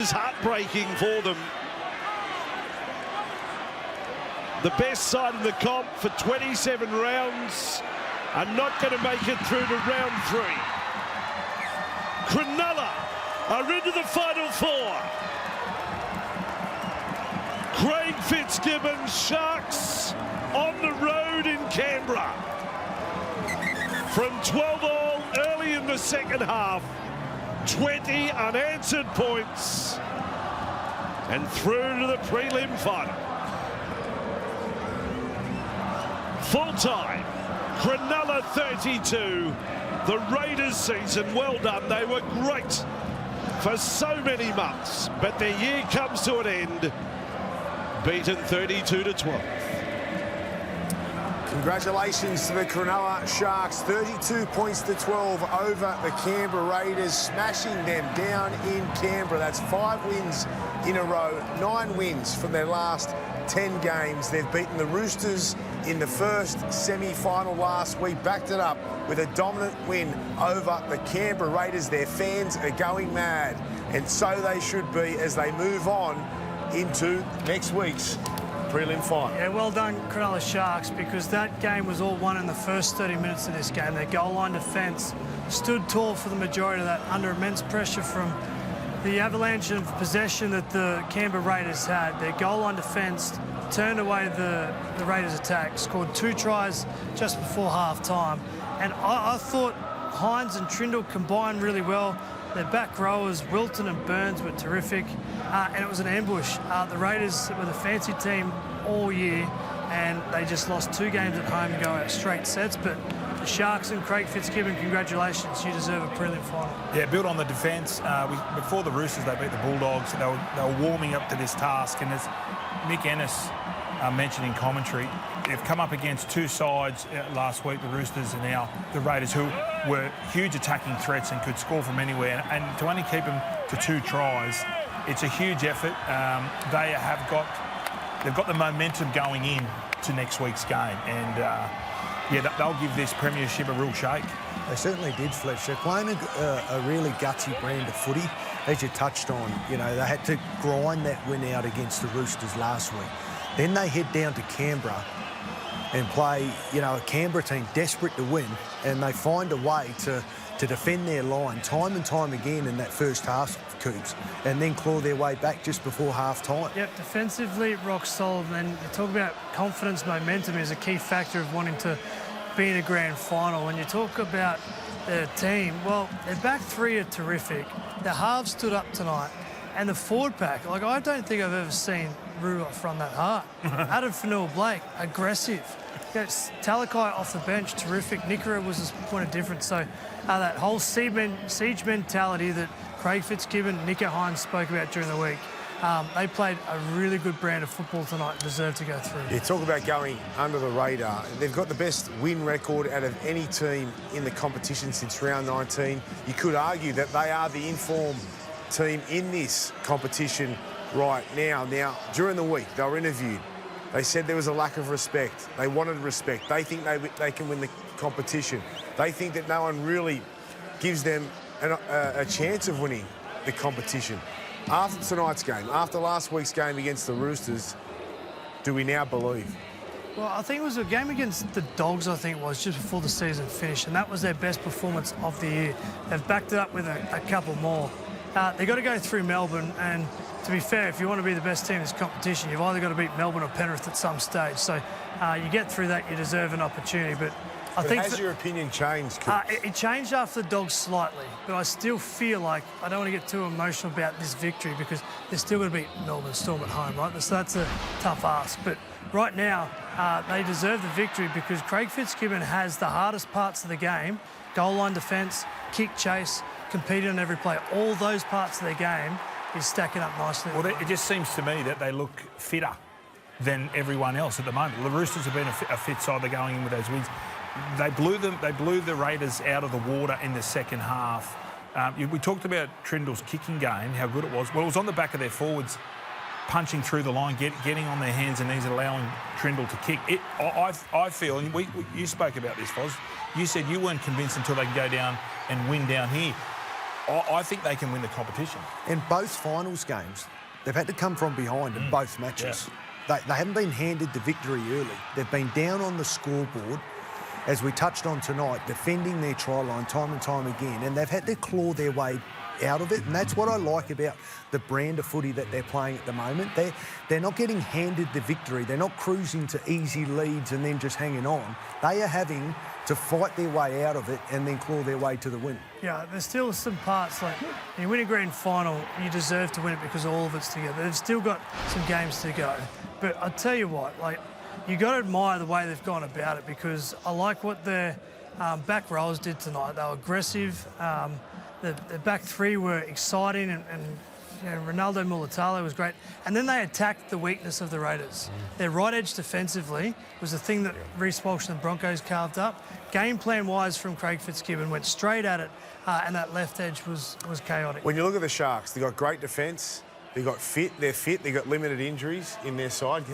is heartbreaking for them. The best side in the comp for 27 rounds are not going to make it through to round 3. Cronulla are into the final 4. Craig Fitzgibbon's Sharks on the road in Canberra. From 12-all early in the second half, 20 unanswered points, and through to the prelim final. Full time, Cronulla 32. The Raiders season, well done. They were great for so many months, but their year comes to an end, beaten 32-12. Congratulations to the Cronulla Sharks, 32 points to 12 over the Canberra Raiders, smashing them down in Canberra. That's 5 wins in a row, 9 wins from their last 10 games. They've beaten the Roosters in the first semi-final last week, backed it up with a dominant win over the Canberra Raiders. Their fans are going mad, and so they should be as they move on into next week's prelim final. Yeah, well done, Cronulla Sharks, because that game was all won in the first 30 minutes of this game. Their goal line defence stood tall for the majority of that, under immense pressure from the avalanche of possession that the Canberra Raiders had. Their goal line defence turned away the Raiders' attack, scored 2 tries just before half-time. And I thought Hines and Trindle combined really well. Their back rowers, Wilton and Burns, were terrific, and it was an ambush. The Raiders were the fancy team all year, and they just lost 2 games at home and go out straight sets. But the Sharks and Craig Fitzgibbon, congratulations. You deserve a prelim final. Yeah, built on the defence. Before the Roosters, they beat the Bulldogs. They were warming up to this task, and as Nick Ennis mentioned in commentary, they've come up against 2 sides last week, the Roosters and now the Raiders, who were huge attacking threats and could score from anywhere. And to only keep them to 2 tries, it's a huge effort. They've got the momentum going in to next week's game, and yeah, they'll give this premiership a real shake. They certainly did, Fletch. They're playing a really gutsy brand of footy, as you touched on. You know, they had to grind that win out against the Roosters last week. Then they head down to Canberra and play, you know, a Canberra team desperate to win, and they find a way to defend their line time and time again in that first half, Coops, and then claw their way back just before half-time. Yep, defensively, rock solid. And then you talk about confidence, momentum is a key factor of wanting to be in a grand final. When you talk about their team, well, their back 3 are terrific. Their halves stood up tonight. And the forward pack, like, I don't think I've ever seen Ruoff run that hard. Adam Fanua-Blake, aggressive. Talakai off the bench, terrific. Nickera was his point of difference. So that whole siege mentality that Craig Fitzgibbon, Nico Hines spoke about during the week, they played a really good brand of football tonight and deserve to go through. You talk about going under the radar. They've got the best win record out of any team in the competition since round 19. You could argue that they are the informed team in this competition right now. Now, during the week, they were interviewed. They said there was a lack of respect. They wanted respect. They think they can win the competition. They think that no one really gives them a chance of winning the competition. After tonight's game, after last week's game against the Roosters, do we now believe? Well, I think it was a game against the Dogs, I think it was, just before the season finished, and that was their best performance of the year. They've backed it up with a couple more. They've got to go through Melbourne, and to be fair, if you want to be the best team in this competition, you've either got to beat Melbourne or Penrith at some stage. So you get through that, you deserve an opportunity. But I think has your opinion changed? It changed after the Dogs slightly, but I still feel like I don't want to get too emotional about this victory because they're still going to beat Melbourne Storm at home, right? So that's a tough ask. But right now, they deserve the victory because Craig Fitzgibbon has the hardest parts of the game: goal line defence, kick chase, competing on every play. All those parts of their game is stacking up nicely. Well, it just seems to me that they look fitter than everyone else at the moment. The Roosters have been a fit side. They're going in with those wins. They blew the Raiders out of the water in the second half. We talked about Trindle's kicking game, how good it was. Well, it was on the back of their forwards punching through the line, getting on their hands and knees, allowing Trindle to kick. I feel, and you spoke about this, Foz, you said you weren't convinced until they can go down and win down here. I think they can win the competition. In both finals games, they've had to come from behind in both matches. Yeah. They haven't been handed the victory early. They've been down on the scoreboard, as we touched on tonight, defending their try line time and time again, and they've had to claw their way out of it, and that's what I like about the brand of footy that they're playing at the moment. They're not getting handed the victory. They're not cruising to easy leads and then just hanging on. They are having to fight their way out of it and then claw their way to the win. Yeah, there's still some parts, like, when you win a grand final, you deserve to win it because all of it's together. They've still got some games to go. But I tell you what, like, you got to admire the way they've gone about it, because I like what their back rows did tonight. They were aggressive. The back three were exciting, and you know, Ronaldo Mulatalo was great. And then they attacked the weakness of the Raiders. Their right edge defensively was the thing that Reece Walsh and the Broncos carved up. Game plan-wise from Craig Fitzgibbon went straight at it, and that left edge was chaotic. When you look at the Sharks, they've got great defence. They've got fit. They're fit. They've got limited injuries in their side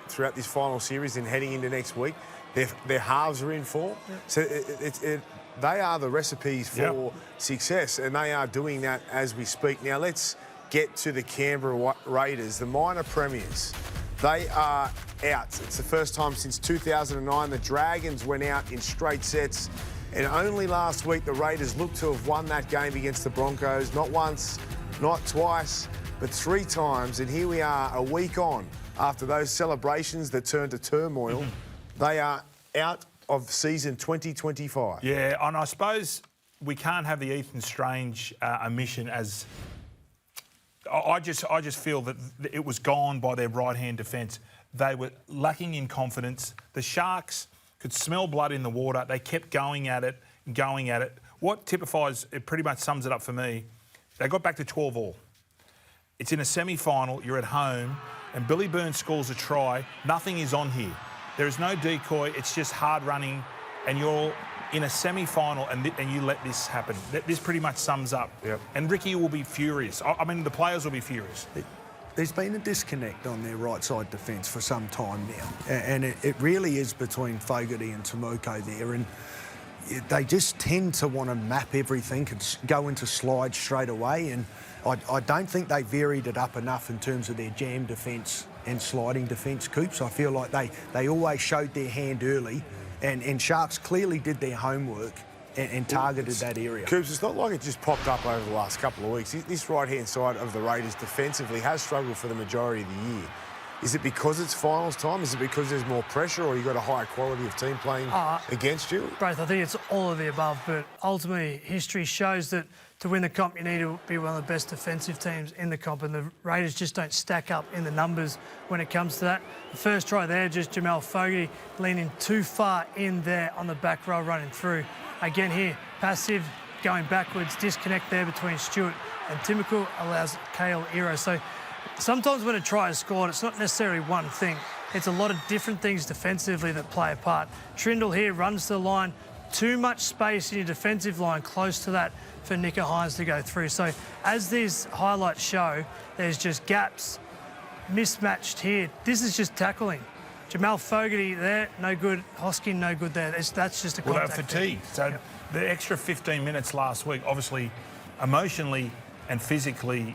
throughout this final series and heading into next week. Their halves are in form. Yeah. So they are the recipes for success, and they are doing that as we speak. Now, let's get to the Canberra Raiders, the minor premiers. They are out. It's the first time since 2009 the Dragons went out in straight sets, and only last week the Raiders looked to have won that game against the Broncos. Not once, not twice, but 3 times, and here we are a week on after those celebrations that turned to turmoil. They are out of season 2025. Yeah, and I suppose we can't have the Ethan Strange omission as... I just feel that it was gone by their right-hand defence. They were lacking in confidence. The Sharks could smell blood in the water. They kept going at it. What typifies, it pretty much sums it up for me, they got back to 12-all. It's in a semi-final, you're at home, and Billy Burns scores a try. Nothing is on here. There is no decoy. It's just hard running, and you're in a semi-final and you let this happen. This pretty much sums up. Yep. And Ricky will be furious. I mean, the players will be furious. There's been a disconnect on their right side defence for some time now, and it really is between Fogarty and Tomoko there, and they just tend to want to map everything and go into slides straight away, and I don't think they varied it up enough in terms of their jam defence and sliding defence, Coops. I feel like they always showed their hand early, and Sharks clearly did their homework and targeted that area. Coops, it's not like it just popped up over the last couple of weeks. This right-hand side of the Raiders defensively has struggled for the majority of the year. Is it because it's finals time? Is it because there's more pressure, or you got a higher quality of team playing against you? Both. I think it's all of the above, but ultimately history shows that to win the comp you need to be one of the best defensive teams in the comp, and the Raiders just don't stack up in the numbers when it comes to that. The first try there, just Jamal Fogarty leaning too far in there on the back row running through. Again here, passive, going backwards, disconnect there between Stewart and Timoko allows Kale Iro. So sometimes when a try is scored, it's not necessarily one thing. It's a lot of different things defensively that play a part. Trindle here runs to the line, too much space in your defensive line close to that for Nicker Hines to go through. So as these highlights show, there's just gaps, mismatched here. This is just tackling. Jamal Fogarty there, no good. Hoskin, no good there. That's just a contact. Well, fatigue. So the extra 15 minutes last week, obviously, emotionally and physically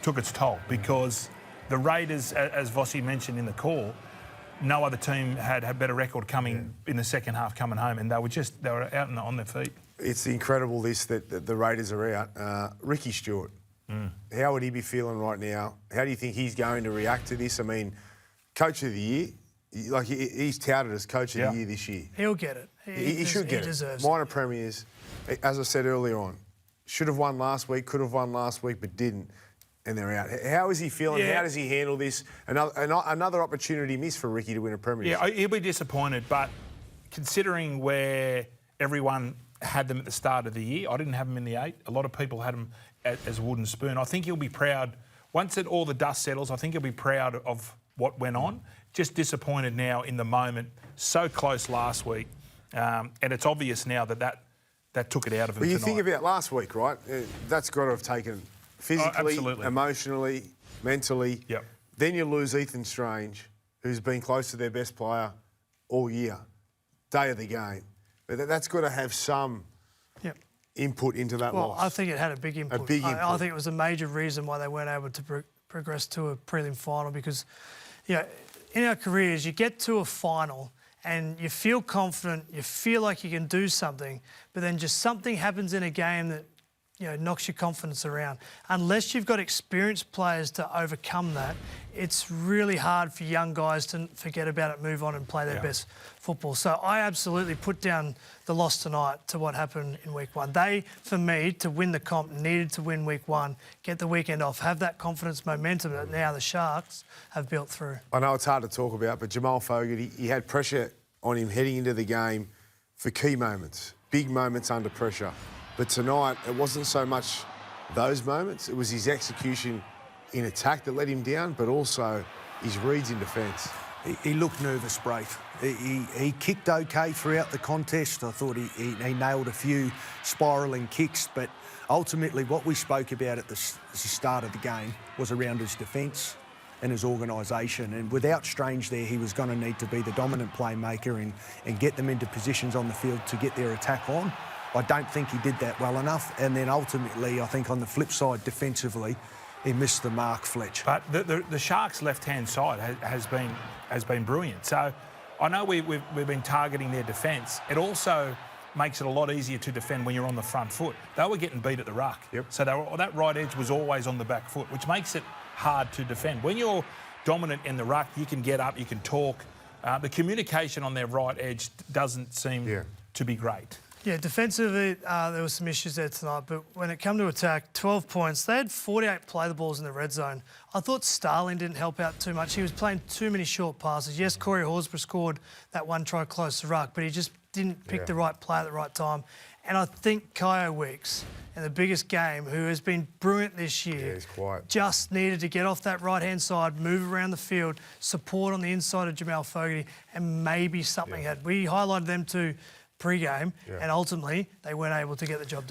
took its toll, because the Raiders, as Vossi mentioned in the call, no other team had a better record coming in the second half coming home, and they were out on their feet. It's incredible that the Raiders are out. Ricky Stewart, how would he be feeling right now? How do you think he's going to react to this? I mean, Coach of the Year, like he's touted as Coach of the Year this year. He'll get it. He should get it. Minor premiers, as I said earlier on, should have won last week, could have won last week, but didn't. And they're out. How is he feeling? Yeah. How does he handle this? Another opportunity missed for Ricky to win a premiership. Yeah, he'll be disappointed, but considering where everyone had them at the start of the year, I didn't have them in the 8. A lot of people had them as a wooden spoon. I think he'll be proud. Once all the dust settles, I think he'll be proud of what went on. Just disappointed now in the moment. So close last week. And it's obvious now that took it out of him tonight. You think about last week, right? That's got to have taken... physically, emotionally, mentally. Yep. Then you lose Ethan Strange, who's been close to their best player all year. Day of the game. But that's got to have some input into that Well, loss? I think it had a big input. big I input. think it was a major reason why they weren't able to progress to a prelim final because, you know, in our careers, you get to a final and you feel confident, you feel like you can do something, but then just something happens in a game that, you know, knocks your confidence around. Unless you've got experienced players to overcome that, it's really hard for young guys to forget about it, move on and play their best football. So I absolutely put down the loss tonight to what happened in week one. They, for me, to win the comp, needed to win week one, get the weekend off, have that confidence momentum that now the Sharks have built through. I know it's hard to talk about, but Jamal Fogarty, he had pressure on him heading into the game for key moments, big moments under pressure. But tonight, it wasn't so much those moments, it was his execution in attack that let him down, but also his reads in defence. He looked nervous, Braith. He kicked okay throughout the contest. I thought he nailed a few spiralling kicks, but ultimately what we spoke about at the start of the game was around his defence and his organisation. And without Strange there, he was going to need to be the dominant playmaker and get them into positions on the field to get their attack on. I don't think he did that well enough. And then ultimately, I think on the flip side, defensively, he missed the mark, Fletch. But the Sharks' left-hand side has been brilliant. So I know we've been targeting their defence. It also makes it a lot easier to defend when you're on the front foot. They were getting beat at the ruck. Yep. So that right edge was always on the back foot, which makes it hard to defend. When you're dominant in the ruck, you can get up, you can talk. The communication on their right edge doesn't seem to be great. Yeah, defensively, there were some issues there tonight, but when it came to attack, 12 points. They had 48 play the balls in the red zone. I thought Starling didn't help out too much. He was playing too many short passes. Yes, Corey Horsburgh scored that one try close to ruck, but he just didn't pick the right play at the right time. And I think Kyo Weeks, in the biggest game, who has been brilliant this year, he's quiet. just needed to get off that right-hand side, move around the field, support on the inside of Jamal Fogarty, and maybe something had. We highlighted them to pre-game, and ultimately they weren't able to get the job done.